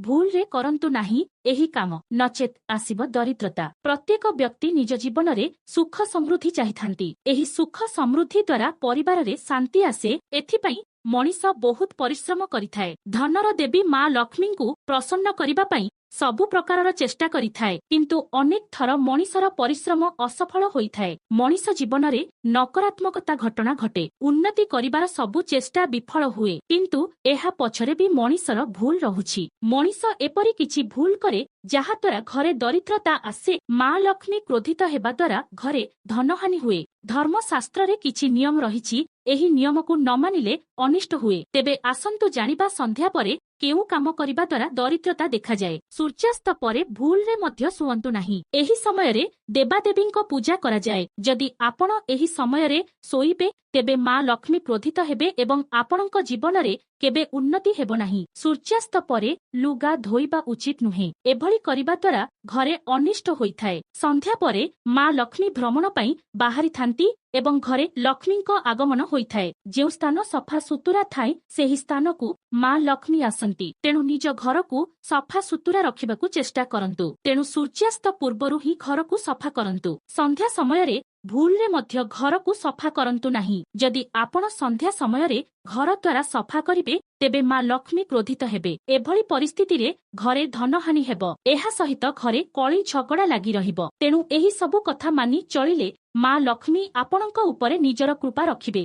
ଭୁଲରେ କରନ୍ତୁ ନାହିଁ ଏହି କାମ, ନଚେତ୍ ଆସିବ ଦରିଦ୍ରତା। ପ୍ରତ୍ୟେକ ବ୍ୟକ୍ତି ନିଜ ଜୀବନରେ ସୁଖ ସମୃଦ୍ଧି ଚାହିଁଥାନ୍ତି। ଏହି ସୁଖ ସମୃଦ୍ଧି ଦ୍ୱାରା ପରିବାରରେ ଶାନ୍ତି ଆସେ, ଏଥିପାଇଁ ମଣିଷ ବହୁତ ପରିଶ୍ରମ କରିଥାଏ। ଧନର ଦେବୀ ମା ଲକ୍ଷ୍ମୀଙ୍କୁ ପ୍ରସନ୍ନ କରିବା ପାଇଁ ସବୁ ପ୍ରକାରର ଚେଷ୍ଟା କରିଥାଏ, କିନ୍ତୁ ଅନେକ ଥର ମଣିଷର ପରିଶ୍ରମ ଅସଫଳ ହୋଇଥାଏ। ମଣିଷ ଜୀବନରେ ନକାରାତ୍ମକତା ଘଟଣା ଘଟେ, ଉନ୍ନତି କରିବାର ସବୁ ଚେଷ୍ଟା ବିଫଳ ହୁଏ, କିନ୍ତୁ ଏହା ପଛରେ ବି ମଣିଷର ଭୁଲ ରହୁଛି। ମଣିଷ ଏପରି କିଛି ଭୁଲ କରେ ଯାହାଦ୍ୱାରା ଘରେ ଦରିଦ୍ରତା ଆସେ। ମା ଲକ୍ଷ୍ମୀ କ୍ରୋଧିତ ହେବା ଦ୍ୱାରା ଘରେ ଧନହାନି ହୁଏ। ଧର୍ମଶାସ୍ତ୍ରରେ କିଛି ନିୟମ ରହିଛି, ଏହି ନିୟମକୁ ନ ମାନିଲେ ଅନିଷ୍ଟ ହୁଏ। ତେବେ ଆସନ୍ତୁ ଜାଣିବା ସନ୍ଧ୍ୟା ପରେ କେଉଁ କାମ କରିବା ଦ୍ୱାରା ଦରିଦ୍ରତା ଦେଖାଯାଏ। ସୂର୍ଯ୍ୟାସ୍ତ ପରେ ଭୁଲରେ ମଧ୍ୟ ଶୁଅନ୍ତୁ ନାହିଁ। ଏହି ସମୟରେ ଦେବାଦେବୀଙ୍କ ପୂଜା କରାଯାଏ। ଯଦି ଆପଣ ଏହି ସମୟରେ ଶୋଇବେ ତେବେ ମା ଲକ୍ଷ୍ମୀ କ୍ରୋଧିତ ହେବେ ଏବଂ ଆପଣଙ୍କ ଜୀବନରେ କେବେ ଉନ୍ନତି ହେବ ନାହିଁ। ସୂର୍ଯ୍ୟାସ୍ତ ପରେ ଲୁଗା ଧୋଇବା ଉଚିତ ନୁହେଁ। ଏଭଳି କରିବା ଦ୍ୱାରା ଘରେ ଅନିଷ୍ଟ ହୋଇଥାଏ। ସନ୍ଧ୍ୟା ପରେ ମା ଲକ୍ଷ୍ମୀ ଭ୍ରମଣ ପାଇଁ ବାହାରିଥାନ୍ତି ଏବଂ ଘରେ ଲକ୍ଷ୍ମୀଙ୍କ ଆଗମନ ହୋଇଥାଏ। ଯେଉଁ ସ୍ଥାନ ସଫା ସୁତୁରା ଥାଏ ସେହି ସ୍ଥାନକୁ ମା ଲକ୍ଷ୍ମୀ ଆସନ୍ତି। ତେଣୁ ନିଜ ଘରକୁ ସଫା ସୁତୁରା ରଖିବାକୁ ଚେଷ୍ଟା କରନ୍ତୁ। ତେଣୁ ସୂର୍ଯ୍ୟାସ୍ତ ପୂର୍ବରୁ ହିଁ ଘରକୁ ସଫା କରନ୍ତୁ। ସନ୍ଧ୍ୟା ସମୟରେ ଭୁଲରେ ମଧ୍ୟ ଘରକୁ ସଫା କରନ୍ତୁ ନାହିଁ। ଯଦି ଆପଣ ସନ୍ଧ୍ୟା ସମୟରେ ଘର ଦ୍ୱାରା ସଫା କରିବେ ତେବେ ମା ଲକ୍ଷ୍ମୀ କ୍ରୋଧିତ ହେବେ। ଏଭଳି ପରିସ୍ଥିତିରେ ଘରେ ଧନହାନି ହେବ। ଏହା ସହିତ ଘରେ କଳି ଝଗଡ଼ା ଲାଗି ରହିବ। ତେଣୁ ଏହି ସବୁ କଥା ମାନି ଚଳିଲେ ମା ଲକ୍ଷ୍ମୀ ଆପଣଙ୍କ ଉପରେ ନିଜର କୃପା ରଖିବେ।